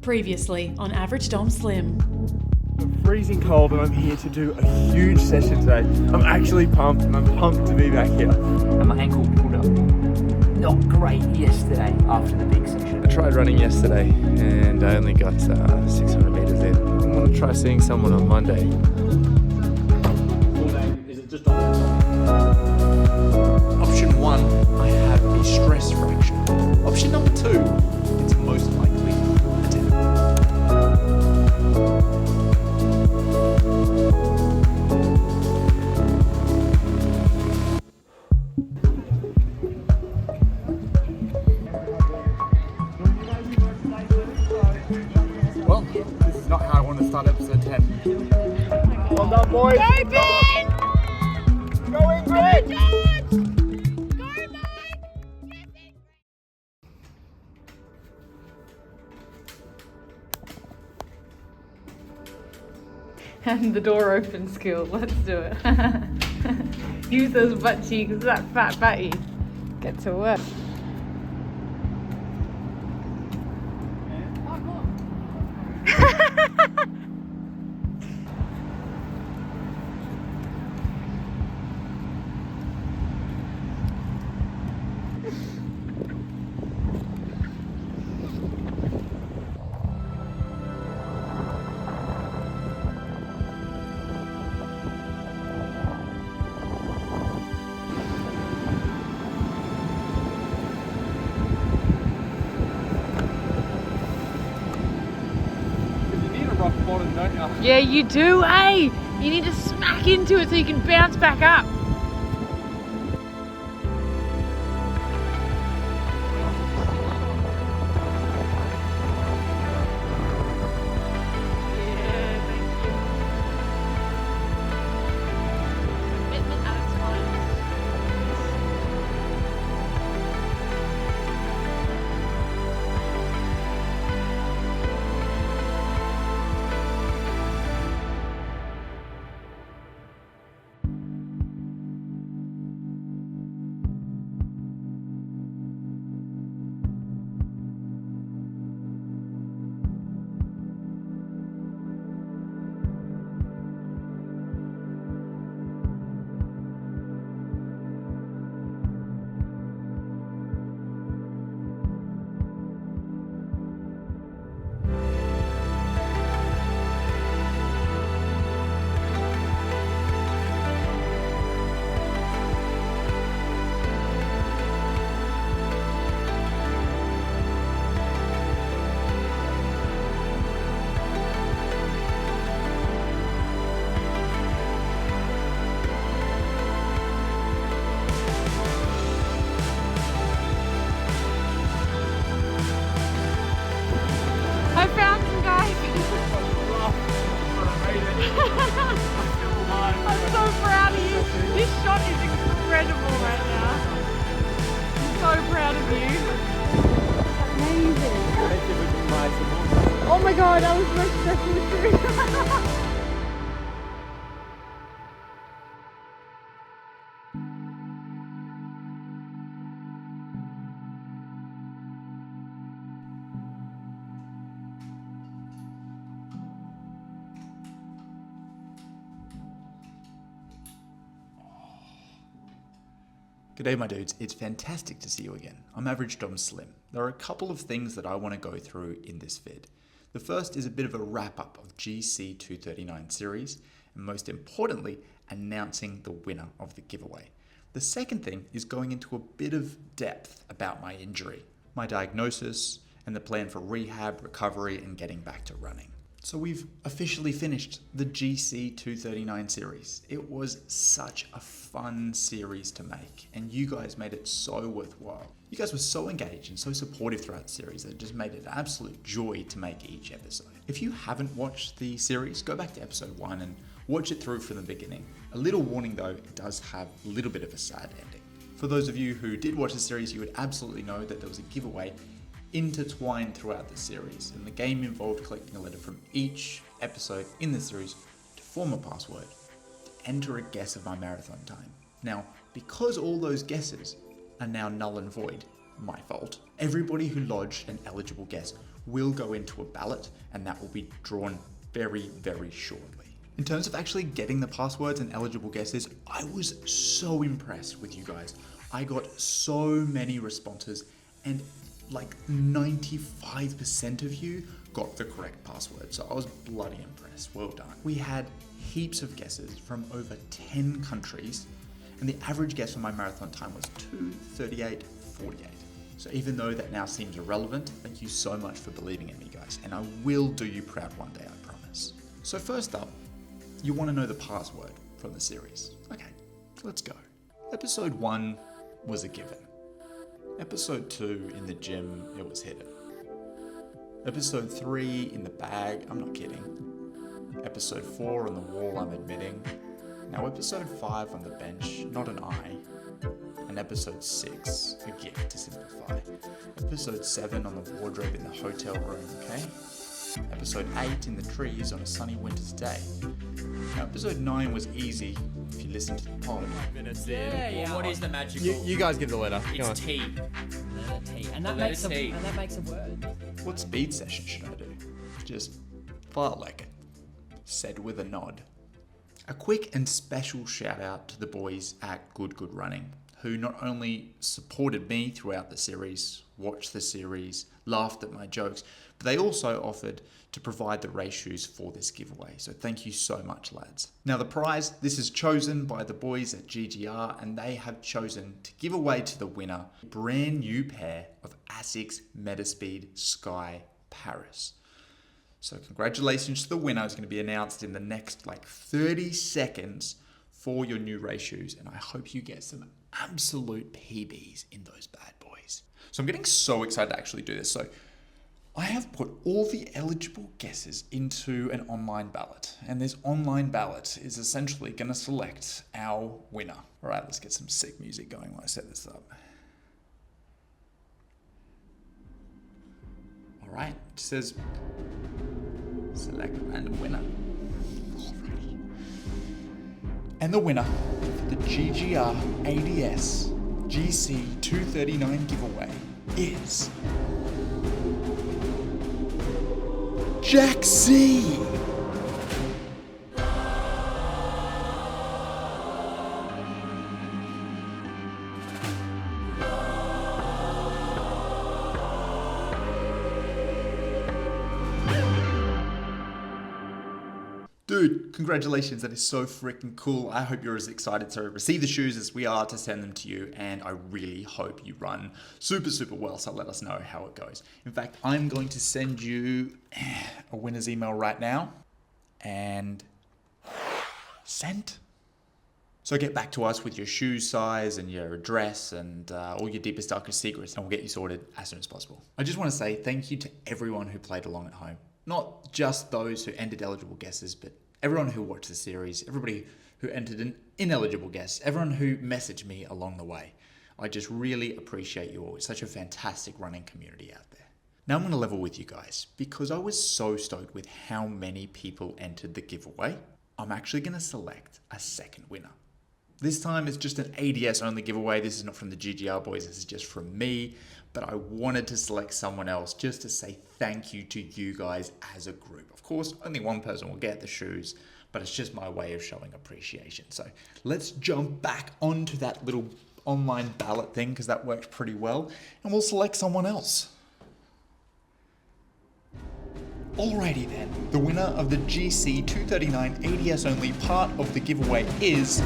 Previously on Average Dom Slim. I'm freezing cold and I'm here to do a huge session today. I'm actually pumped and I'm pumped to be back here. And my ankle pulled up not great yesterday after the big session. I tried running yesterday and I only got 600 meters in. I want to try seeing someone on Monday. Full name, is it just on Option 1, I have a stress fracture. Option number 2, it's most likely a death. Well, this is not how I want to start episode 10. Well done, boys. Go, Ben! Going great. Go, Mike! And the door open skill, let's do it. Use those butt cheeks, that fat batty. Get to work. Yeah, you do, eh? You need to smack into it so you can bounce back up. I found some guys. I'm so proud of you. This shot is incredible right now. I'm so proud of you. Amazing. Oh my god, that was most stressful too. G'day my dudes, it's fantastic to see you again. I'm Average Dom Slim. There are a couple of things that I want to go through in this vid. The first is a bit of a wrap up of GC 239 series, and most importantly, announcing the winner of the giveaway. The second thing is going into a bit of depth about my injury, my diagnosis, and the plan for rehab, recovery, and getting back to running. So we've officially finished the GC 239 series. It was such a fun series to make, and you guys made it so worthwhile. You guys were so engaged and so supportive throughout the series that it just made it an absolute joy to make each episode. If you haven't watched the series, go back to episode 1 and watch it through from the beginning. A little warning though, it does have a little bit of a sad ending. For those of you who did watch the series, you would absolutely know that there was a giveaway intertwined throughout the series, and the game involved collecting a letter from each episode in the series to form a password to enter a guess of my marathon time. Now, because all those guesses are now null and void, my fault, everybody who lodged an eligible guess will go into a ballot, and that will be drawn very, very shortly. In terms of actually getting the passwords and eligible guesses, I was so impressed with you guys. I got so many responses, and like 95% of you got the correct password. So I was bloody impressed. Well done. We had heaps of guesses from over 10 countries, and the average guess for my marathon time was 2:38:48. So even though that now seems irrelevant, thank you so much for believing in me, guys, and I will do you proud one day, I promise. So first up, you want to know the password from the series. Okay, let's go. Episode 1 was a given. Episode 2 in the gym, it was hidden. Episode 3 in the bag, I'm not kidding. Episode 4 on the wall, I'm admitting. Now episode 5 on the bench, not an eye. And episode 6, a gift to simplify. Episode 7 on the wardrobe in the hotel room, okay? Episode 8 in the trees on a sunny winter's day. Now episode 9 was easy if you listen to the pod. Minutes in. Yeah, What is the magical? You guys give the letter. Come on. It's T. letter T. And that Letter makes a T. and that makes a word. What speed session should I do? Just fart like it. Said with a nod. A quick and special shout out to the boys at Good Running, who not only supported me throughout the series, watched the series, laughed at my jokes, but they also offered to provide the race shoes for this giveaway. So thank you so much, lads. Now the prize, this is chosen by the boys at GGR, and they have chosen to give away to the winner a brand new pair of Asics Metaspeed Sky Paris. So congratulations to the winner. It's going to be announced in the next 30 seconds for your new race shoes, and I hope you get some absolute PBs in those bad boys. So I'm getting so excited to actually do this. So I have put all the eligible guesses into an online ballot, and this online ballot is essentially going to select our winner. All right, let's get some sick music going while I set this up. All right, it says select random winner. Alrighty. And the winner for the GGR ADS GC 239 giveaway is Jack C. Dude, congratulations, that is so freaking cool. I hope you're as excited to receive the shoes as we are to send them to you, and I really hope you run super, super well, so let us know how it goes. In fact, I'm going to send you a winner's email right now, and sent. So get back to us with your shoe size and your address and all your deepest, darkest secrets, and we'll get you sorted as soon as possible. I just want to say thank you to everyone who played along at home. Not just those who entered eligible guesses, but everyone who watched the series, everybody who entered an ineligible guess, everyone who messaged me along the way. I just really appreciate you all. It's such a fantastic running community out there. Now I'm going to level with you guys, because I was so stoked with how many people entered the giveaway. I'm actually going to select a second winner. This time it's just an ADS only giveaway. This is not from the GGR boys, this is just from me. But I wanted to select someone else just to say thank you to you guys as a group. Of course, only one person will get the shoes, but it's just my way of showing appreciation. So let's jump back onto that little online ballot thing, because that worked pretty well, and we'll select someone else. Alrighty then, the winner of the GC 239 ADS only part of the giveaway is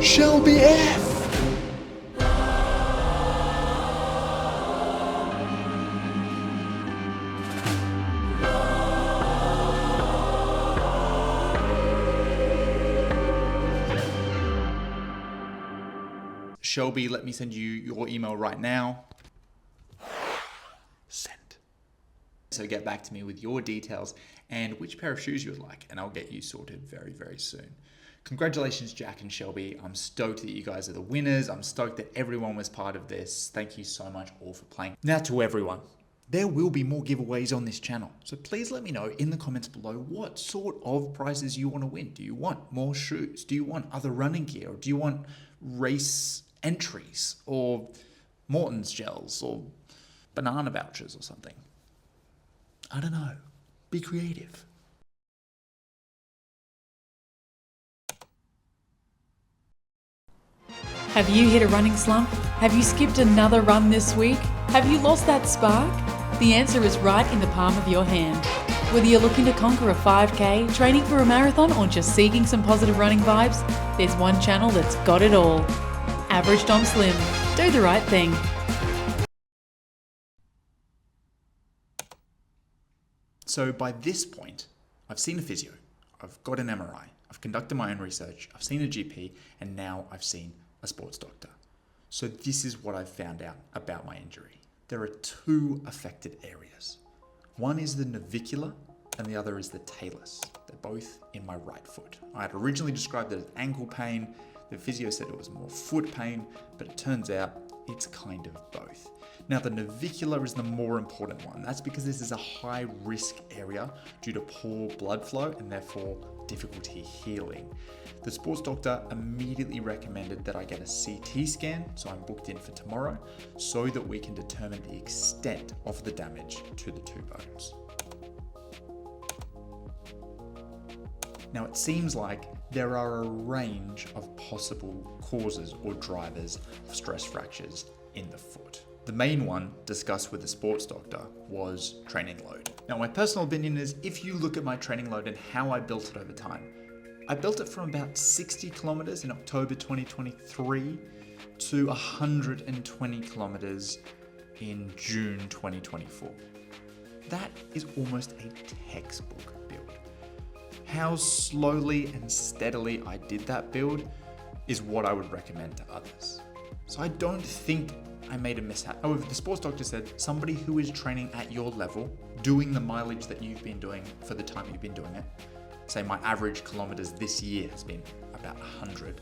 Shelby F. Shelby, let me send you your email right now. Sent. So get back to me with your details and which pair of shoes you would like, and I'll get you sorted very, very soon. Congratulations, Jack and Shelby. I'm stoked that you guys are the winners. I'm stoked that everyone was part of this. Thank you so much all for playing. Now to everyone, there will be more giveaways on this channel. So please let me know in the comments below what sort of prizes you want to win. Do you want more shoes? Do you want other running gear? Or do you want race entries? Or Morton's gels or banana vouchers or something. I don't know. Be creative. Have you hit a running slump? Have you skipped another run this week? Have you lost that spark? The answer is right in the palm of your hand. Whether you're looking to conquer a 5K, training for a marathon, or just seeking some positive running vibes, there's one channel that's got it all. Average Dom Slim. Do the right thing. So by this point, I've seen a physio, I've got an MRI, I've conducted my own research, I've seen a GP, and now I've seen a sports doctor. So this is what I've found out about my injury. There are two affected areas. One is the navicular and the other is the talus. They're both in my right foot. I had originally described it as ankle pain. The physio said it was more foot pain, but it turns out it's kind of both. Now the navicular is the more important one. That's because this is a high risk area due to poor blood flow and therefore difficulty healing. The sports doctor immediately recommended that I get a CT scan, so I'm booked in for tomorrow, so that we can determine the extent of the damage to the two bones. Now it seems like there are a range of possible causes or drivers of stress fractures in the foot. The main one discussed with the sports doctor was training load. Now my personal opinion is if you look at my training load and how I built it over time, I built it from about 60 kilometers in October 2023 to 120 kilometers in June 2024. That is almost a textbook build. How slowly and steadily I did that build is what I would recommend to others. So I don't think I made a mishap. However, the sports doctor said somebody who is training at your level, doing the mileage that you've been doing for the time you've been doing it, say my average kilometers this year has been about 100,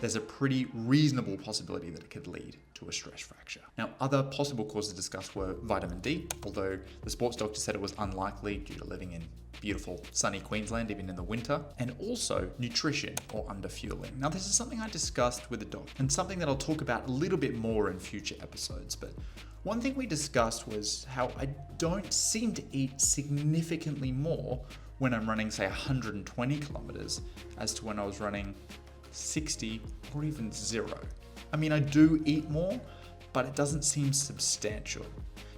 there's a pretty reasonable possibility that it could lead to a stress fracture. Now, other possible causes discussed were vitamin D, although the sports doctor said it was unlikely due to living in beautiful sunny Queensland, even in the winter, and also nutrition or underfueling. Now, this is something I discussed with the doctor and something that I'll talk about a little bit more in future episodes, but one thing we discussed was how I don't seem to eat significantly more when I'm running, say, 120 kilometers as to when I was running 60 or even 0. I mean, I do eat more, but it doesn't seem substantial.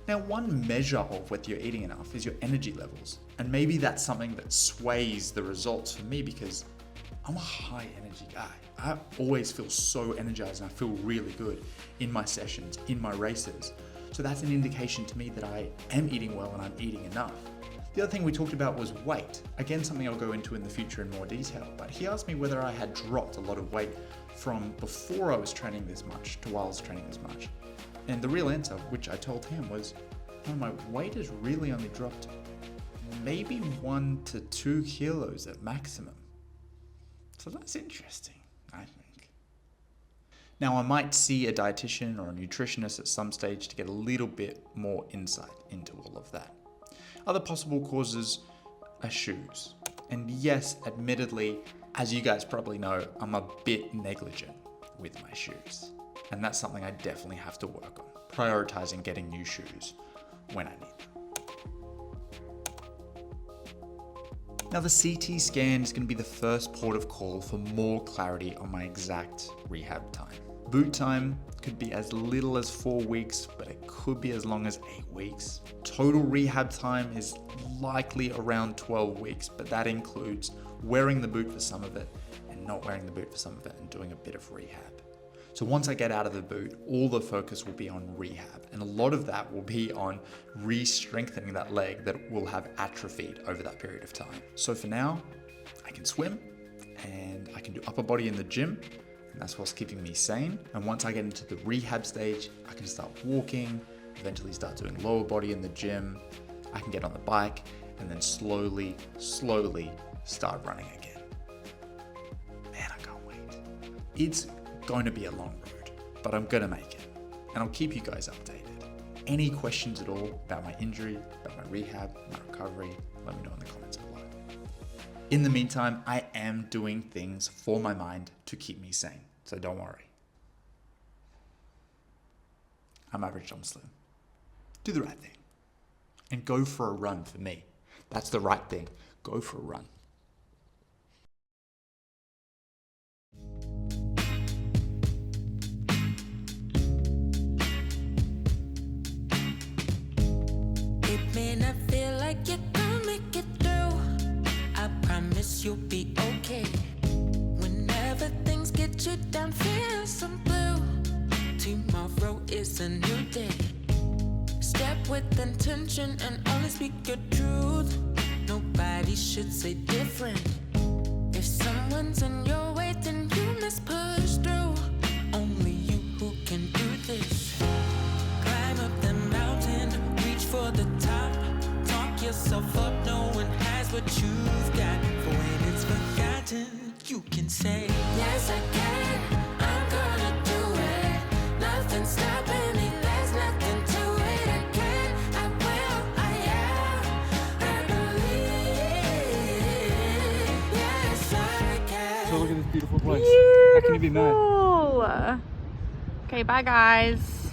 Now, one measure of whether you're eating enough is your energy levels. And maybe that's something that sways the results for me because I'm a high energy guy. I always feel so energized and I feel really good in my sessions, in my races. So that's an indication to me that I am eating well and I'm eating enough. The other thing we talked about was weight. Again, something I'll go into in the future in more detail, but he asked me whether I had dropped a lot of weight from before I was training this much to while I was training this much. And the real answer, which I told him, was, no, my weight has really only dropped maybe 1 to 2 kilos at maximum. So that's interesting, I think. Now, I might see a dietitian or a nutritionist at some stage to get a little bit more insight into all of that. Other possible causes are shoes. And yes, admittedly, as you guys probably know, I'm a bit negligent with my shoes. And that's something I definitely have to work on, prioritizing getting new shoes when I need them. Now the CT scan is going to be the first port of call for more clarity on my exact rehab time. Boot time could be as little as 4 weeks, but it could be as long as 8 weeks. Total rehab time is likely around 12 weeks, but that includes wearing the boot for some of it and not wearing the boot for some of it and doing a bit of rehab. So once I get out of the boot, all the focus will be on rehab. And a lot of that will be on re-strengthening that leg that will have atrophied over that period of time. So for now, I can swim and I can do upper body in the gym. And that's what's keeping me sane. And once I get into the rehab stage, I can start walking, eventually start doing lower body in the gym. I can get on the bike and then slowly start running again. Man, I can't wait. It's going to be a long road, but I'm gonna make it. And I'll keep you guys updated. Any questions at all about my injury, about my rehab, my recovery, let me know in the comments below. In the meantime, I am doing things for my mind to keep me sane, so don't worry. I'm average, I'm slim. Do the right thing. And go for a run for me. That's the right thing. Go for a run. It may not feel like you're gonna make it through. I promise you'll be okay. Whenever things get you down, feel some blue. Tomorrow is a new day. Step with intention and only speak your truth. Nobody should say different. If someone's in your way, then you must push through. Only you who can do this. Climb up the mountain, reach for the top. Talk yourself up, no one has what you've got. For when it's forgotten, you can say, yes I can, I'm gonna do it. Nothing's stopping me, there's nothing to it. I can, I will, I am, I believe. Yes I can. So look at this beautiful place. How can you be mad? Beautiful. Okay, bye guys.